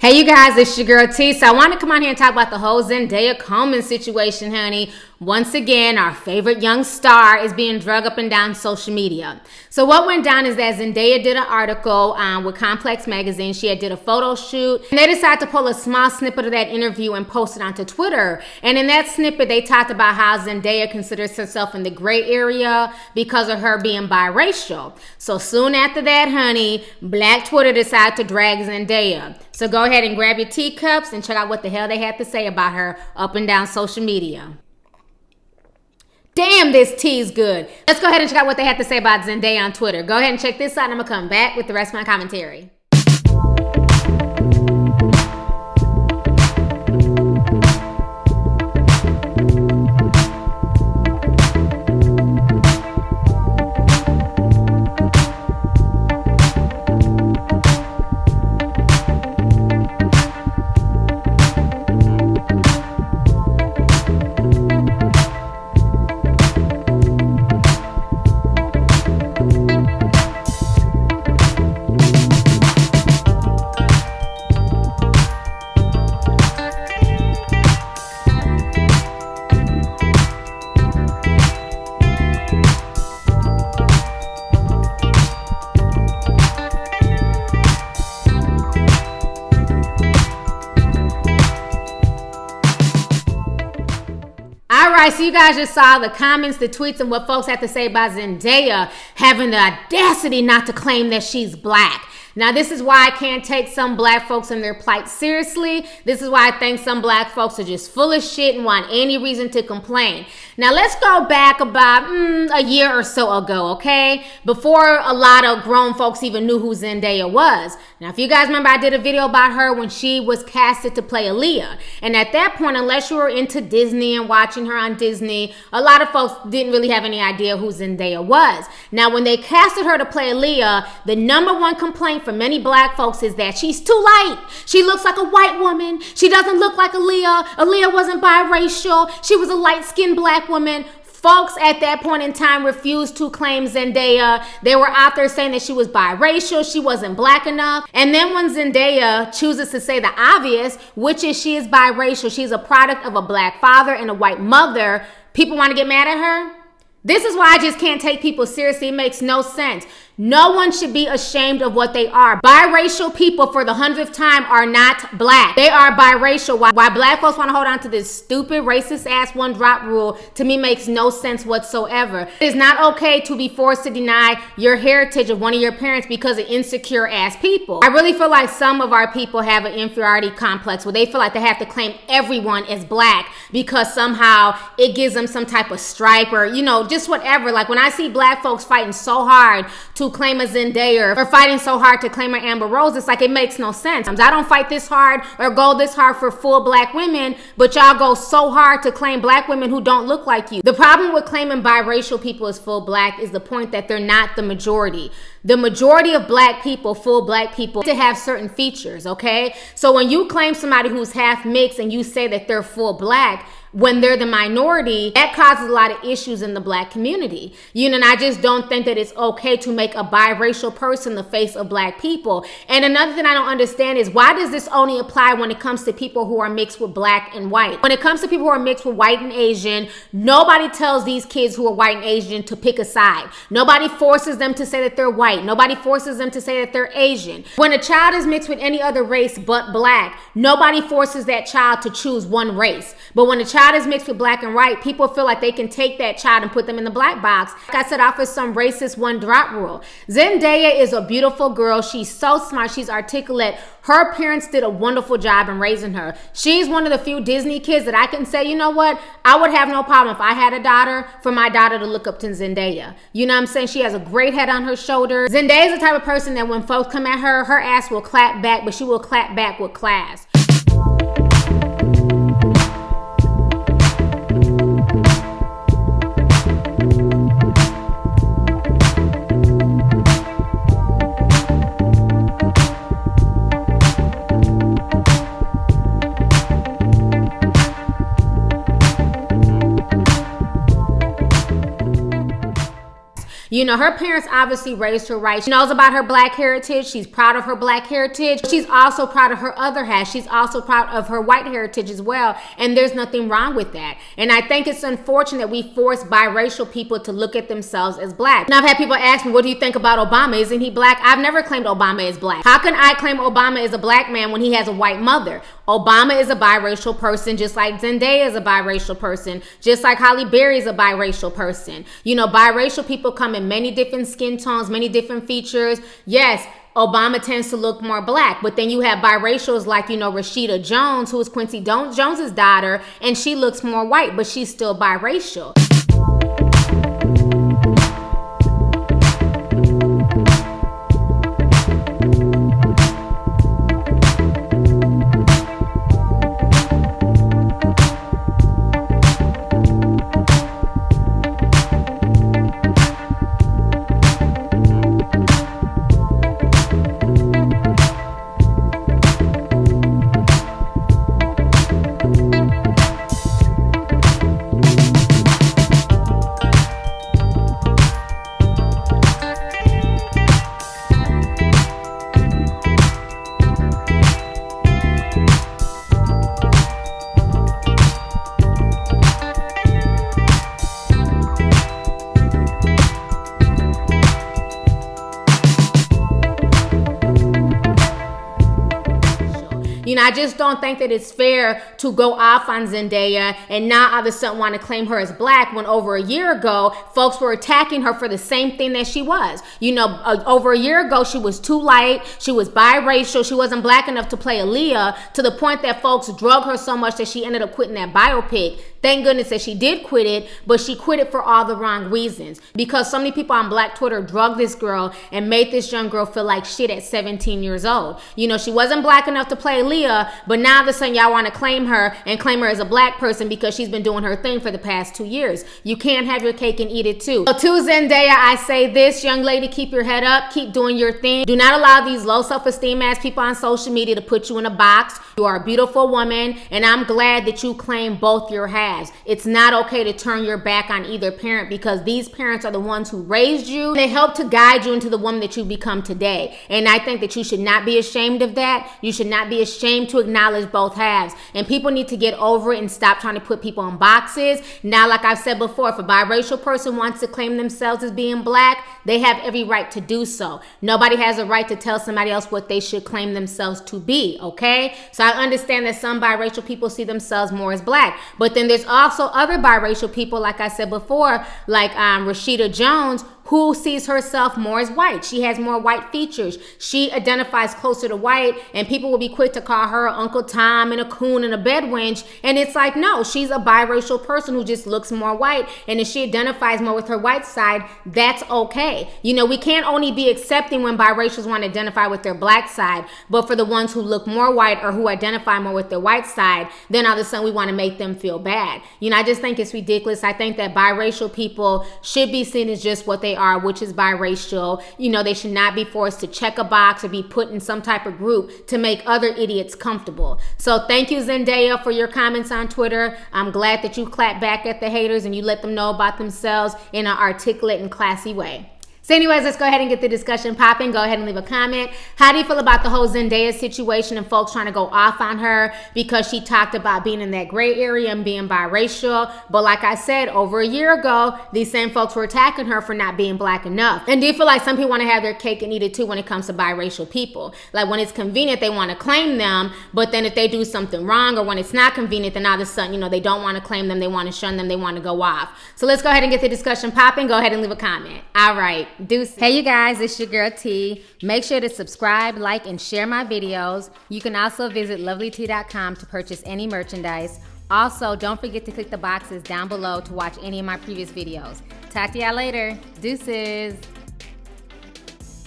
Hey you guys, it's your girl T. So I want to come on here and talk about the whole Zendaya Coleman situation, honey. Once again, our favorite young star is being drug up and down social media. So what went down is that Zendaya did an article with Complex Magazine. She did a photo shoot, and they decided to pull a small snippet of that interview and post it onto Twitter. And in that snippet, they talked about how Zendaya considers herself in the gray area because of her being biracial. So soon after that, honey, Black Twitter decided to drag Zendaya. So go ahead and grab your teacups and check out what the hell they had to say about her up and down social media. Damn, this tea is good. Let's go ahead and check out what they had to say about Zendaya on Twitter. Go ahead and check this out, and I'm going to come back with the rest of my commentary. Alright, so you guys just saw the comments, the tweets, and what folks have to say about Zendaya having the audacity not to claim that she's black. Now, this is why I can't take some black folks and their plight seriously. This is why I think some black folks are just full of shit and want any reason to complain. Now, let's go back about a year or so ago, okay? Before a lot of grown folks even knew who Zendaya was. Now, if you guys remember, I did a video about her when she was casted to play Aaliyah. And at that point, unless you were into Disney and watching her on Disney, a lot of folks didn't really have any idea who Zendaya was. Now, when they casted her to play Aaliyah, the number one complaint for many black folks is that she's too light. She looks like a white woman. She doesn't look like Aaliyah. Aaliyah wasn't biracial. She was a light-skinned black woman. Folks at that point in time refused to claim Zendaya. They were out there saying that she was biracial, she wasn't black enough. And then when Zendaya chooses to say the obvious, which is she is biracial, she's a product of a black father and a white mother, people want to get mad at her? This is why I just can't take people seriously. It makes no sense. No one should be ashamed of what they are. Biracial people, for the 100th time, are not black. They are biracial. Why black folks want to hold on to this stupid, racist-ass one-drop rule, to me, makes no sense whatsoever. It is not okay to be forced to deny your heritage of one of your parents because of insecure-ass people. I really feel like some of our people have an inferiority complex where they feel like they have to claim everyone as black because somehow it gives them some type of stripe or, just whatever. Like when I see black folks fighting so hard to claim a Zendaya or fighting so hard to claim an Amber Rose, it's like it makes no sense. I don't fight this hard or go this hard for full black women, but y'all go so hard to claim black women who don't look like you. The problem with claiming biracial people as full black is the point that they're not the majority. The majority of black people, full black people, to have certain features, okay? So when you claim somebody who's half mixed and you say that they're full black, when they're the minority, that causes a lot of issues in the black community. And I just don't think that it's okay to make a biracial person the face of black people. And another thing I don't understand is, why does this only apply when it comes to people who are mixed with black and white? When it comes to people who are mixed with white and Asian, nobody tells these kids who are white and Asian to pick a side. Nobody forces them to say that they're white. Nobody forces them to say that they're Asian. When a child is mixed with any other race but black, nobody forces that child to choose one race. But when a child is mixed with black and white, people feel like they can take that child and put them in the black box. Like I said, off of some racist one-drop rule. Zendaya is a beautiful girl. She's so smart. She's articulate. Her parents did a wonderful job in raising her. She's one of the few Disney kids that I can say, you know what? I would have no problem if I had a daughter for my daughter to look up to Zendaya. You know what I'm saying? She has a great head on her shoulders. Zendaya is the type of person that when folks come at her, her ass will clap back, but she will clap back with class. You know, her parents obviously raised her right. She knows about her black heritage. She's proud of her black heritage. She's also proud of her other half. She's also proud of her white heritage as well. And there's nothing wrong with that. And I think it's unfortunate that we force biracial people to look at themselves as black. Now, I've had people ask me, what do you think about Obama? Isn't he black? I've never claimed Obama is black. How can I claim Obama is a black man when he has a white mother? Obama is a biracial person, just like Zendaya is a biracial person, just like Halle Berry is a biracial person. You know, biracial people come in many different skin tones, many different features. Yes, Obama tends to look more black, but then you have biracials like, you know, Rashida Jones, who is Quincy Jones's daughter, and she looks more white, but she's still biracial. You know, I just don't think that it's fair to go off on Zendaya and now all of a sudden want to claim her as black when over a year ago, folks were attacking her for the same thing that she was. You know, over a year ago, she was too light. She was biracial. She wasn't black enough to play Aaliyah, to the point that folks drug her so much that she ended up quitting that biopic. Thank goodness that she did quit it, but she quit it for all the wrong reasons. Because so many people on Black Twitter drugged this girl and made this young girl feel like shit at 17 years old. You know, she wasn't black enough to play Aaliyah, but now all of a sudden y'all want to claim her and claim her as a black person because she's been doing her thing for the past 2 years. You can't have your cake and eat it too. So to Zendaya, I say this, young lady, keep your head up, keep doing your thing. Do not allow these low self-esteem ass people on social media to put you in a box. You are a beautiful woman, and I'm glad that you claim both your halves. It's not okay to turn your back on either parent because these parents are the ones who raised you. They help to guide you into the woman that you become today. And I think that you should not be ashamed of that. You should not be ashamed to acknowledge both halves. And people need to get over it and stop trying to put people in boxes. Now, like I've said before, if a biracial person wants to claim themselves as being black, they have every right to do so. Nobody has a right to tell somebody else what they should claim themselves to be, okay? So I understand that some biracial people see themselves more as black, but then there's also other biracial people, like I said before, like Rashida Jones, who sees herself more as white. She has more white features. She identifies closer to white, and people will be quick to call her Uncle Tom and a coon and a bedwench. And it's like, no, she's a biracial person who just looks more white. And if she identifies more with her white side, that's okay. You know, we can't only be accepting when biracials want to identify with their black side, but for the ones who look more white or who identify more with their white side, then all of a sudden we want to make them feel bad. You know, I just think it's ridiculous. I think that biracial people should be seen as just what they are, which is biracial. You know, they should not be forced to check a box or be put in some type of group to make other idiots comfortable. So thank you, Zendaya, for your comments on Twitter. I'm glad that you clap back at the haters and you let them know about themselves in an articulate and classy way. So anyways, let's go ahead and get the discussion popping. Go ahead and leave a comment. How do you feel about the whole Zendaya situation and folks trying to go off on her because she talked about being in that gray area and being biracial? But like I said, over a year ago, these same folks were attacking her for not being black enough. And do you feel like some people want to have their cake and eat it too when it comes to biracial people? Like when it's convenient, they want to claim them, but then if they do something wrong or when it's not convenient, then all of a sudden, you know, they don't want to claim them, they want to shun them, they want to go off. So let's go ahead and get the discussion popping. Go ahead and leave a comment. All right. Hey you guys, it's your girl T. Make sure to subscribe, like, and share my videos. You can also visit Lovelyti.com to purchase any merchandise. Also, don't forget to click the boxes down below to watch any of my previous videos. Talk to y'all later. Deuces.